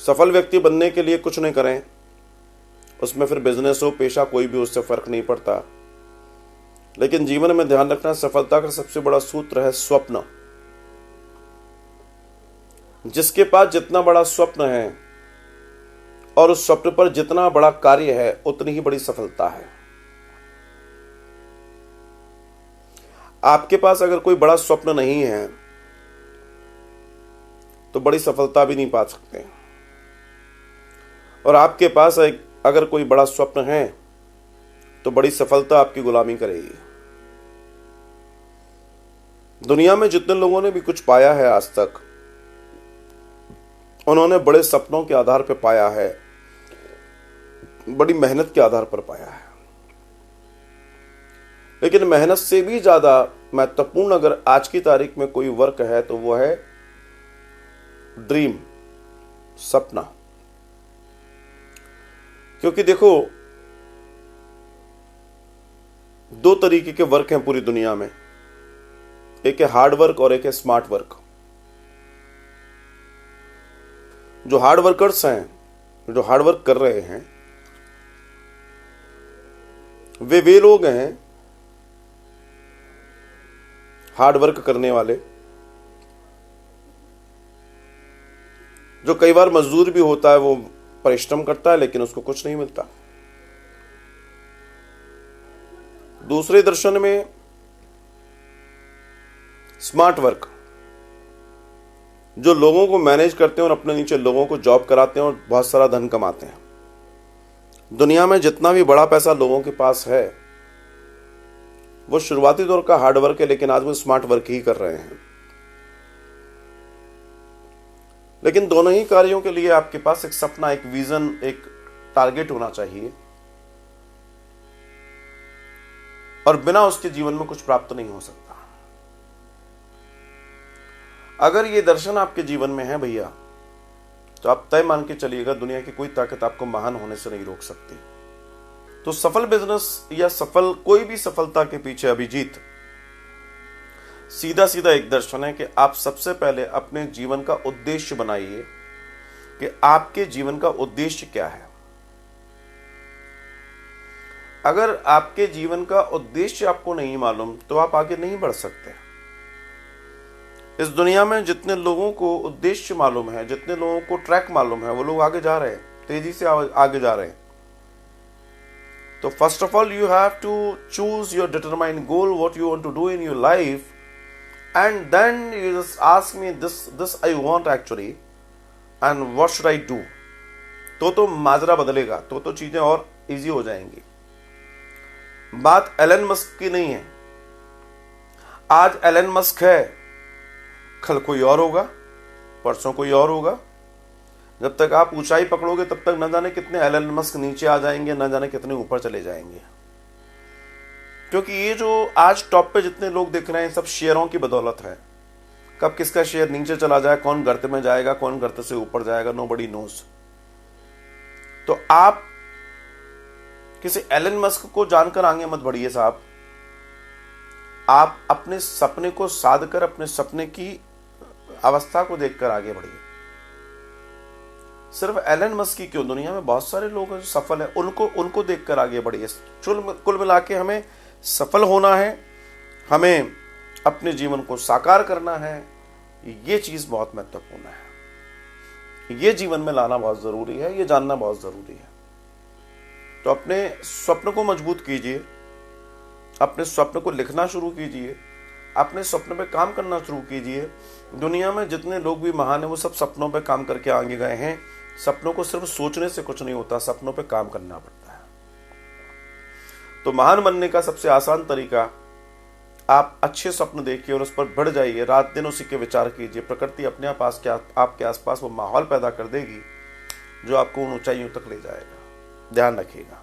सफल व्यक्ति बनने के लिए कुछ नहीं करें, उसमें फिर बिजनेस हो, पेशा, कोई भी, उससे फर्क नहीं पड़ता। लेकिन जीवन में ध्यान रखना, सफलता का सबसे बड़ा सूत्र है स्वप्न। जिसके पास जितना बड़ा स्वप्न है और उस स्वप्न पर जितना बड़ा कार्य है, उतनी ही बड़ी सफलता है। आपके पास अगर कोई बड़ा स्वप्न नहीं है तो बड़ी सफलता भी नहीं पा सकते, और आपके पास अगर कोई बड़ा स्वप्न है तो बड़ी सफलता आपकी गुलामी करेगी। दुनिया में जितने लोगों ने भी कुछ पाया है आज तक, उन्होंने बड़े सपनों के आधार पर पाया है, बड़ी मेहनत के आधार पर पाया है। लेकिन मेहनत से भी ज्यादा महत्वपूर्ण अगर आज की तारीख में कोई वर्क है तो वो है ड्रीम, सपना। क्योंकि देखो, दो तरीके के वर्क हैं पूरी दुनिया में, एक है हार्ड वर्क और एक है स्मार्ट वर्क। जो हार्ड वर्कर्स हैं, जो हार्ड वर्क कर रहे हैं, वे लोग हैं, हार्ड वर्क करने वाले, जो कई बार मजदूर भी होता है, वो परिश्रम करता है लेकिन उसको कुछ नहीं मिलता। दूसरे दर्शन में स्मार्ट वर्क, जो लोगों को मैनेज करते हैं और अपने नीचे लोगों को जॉब कराते हैं और बहुत सारा धन कमाते हैं। दुनिया में जितना भी बड़ा पैसा लोगों के पास है वो शुरुआती दौर का हार्ड वर्क है, लेकिन आज वो स्मार्ट वर्क ही कर रहे हैं। लेकिन दोनों ही कार्यों के लिए आपके पास एक सपना, एक विजन, एक टारगेट होना चाहिए, और बिना उसके जीवन में कुछ प्राप्त नहीं हो सकता। अगर ये दर्शन आपके जीवन में है भैया, तो आप तय मान के चलिएगा, दुनिया की कोई ताकत आपको महान होने से नहीं रोक सकती। तो सफल बिजनेस या सफल कोई भी सफलता के पीछे अभिजीत सीधा सीधा एक दर्शन है कि आप सबसे पहले अपने जीवन का उद्देश्य बनाइए कि आपके जीवन का उद्देश्य क्या है। अगर आपके जीवन का उद्देश्य आपको नहीं मालूम तो आप आगे नहीं बढ़ सकते। इस दुनिया में जितने लोगों को उद्देश्य मालूम है, जितने लोगों को ट्रैक मालूम है, वो लोग आगे जा रहे हैं, तेजी से आगे जा रहे हैं। तो first of all you have to choose your determined goal, what you want to do in your life, and then you just ask me this I want actually and what should I do। तो माजरा बदलेगा, तो चीजें और easy हो जाएंगी। बात Elon Musk की नहीं है। आज एलन मस्क है, कल कोई और होगा, परसों कोई और होगा। जब तक आप ऊंचाई पकड़ोगे तब तक न जाने कितने एलन मस्क नीचे आ जाएंगे, न जाने कितने ऊपर चले जाएंगे। क्योंकि ये जो आज टॉप पे जितने लोग दिख रहे हैं, सब शेयरों की बदौलत है। कब किसका शेयर नीचे चला जाए, कौन गर्त में जाएगा, कौन गर्त से ऊपर जाएगा, नोबडी नोज। तो आप किसी एलन मस्क को जानकर आगे मत बढ़िए साहब। आप अपने सपने को साध कर, अपने सपने की अवस्था को देखकर आगे बढ़िए। सिर्फ एलन मस्क की क्यों, दुनिया में बहुत सारे लोग हैं जो सफल है, उनको देखकर आगे बढ़िए। कुल मिला के हमें सफल होना है, हमें अपने जीवन को साकार करना है। ये चीज बहुत महत्वपूर्ण है, ये जीवन में लाना बहुत जरूरी है, ये जानना बहुत जरूरी है। तो अपने स्वप्न को मजबूत कीजिए, अपने स्वप्न को लिखना शुरू कीजिए, अपने स्वप्न पे काम करना शुरू कीजिए। दुनिया में जितने लोग भी महान हैं वो सब सपनों पे काम करके आगे गए हैं। सपनों को सिर्फ सोचने से कुछ नहीं होता, सपनों पे काम करना पड़ता है। तो महान बनने का सबसे आसान तरीका, आप अच्छे स्वप्न देखिए और उस पर बढ़ जाइए, रात दिन उसी के विचार कीजिए। प्रकृति अपने आप आपके आसपास वो माहौल पैदा कर देगी जो आपको उन ऊंचाइयों तक ले जाएगा। ध्यान रखिएगा।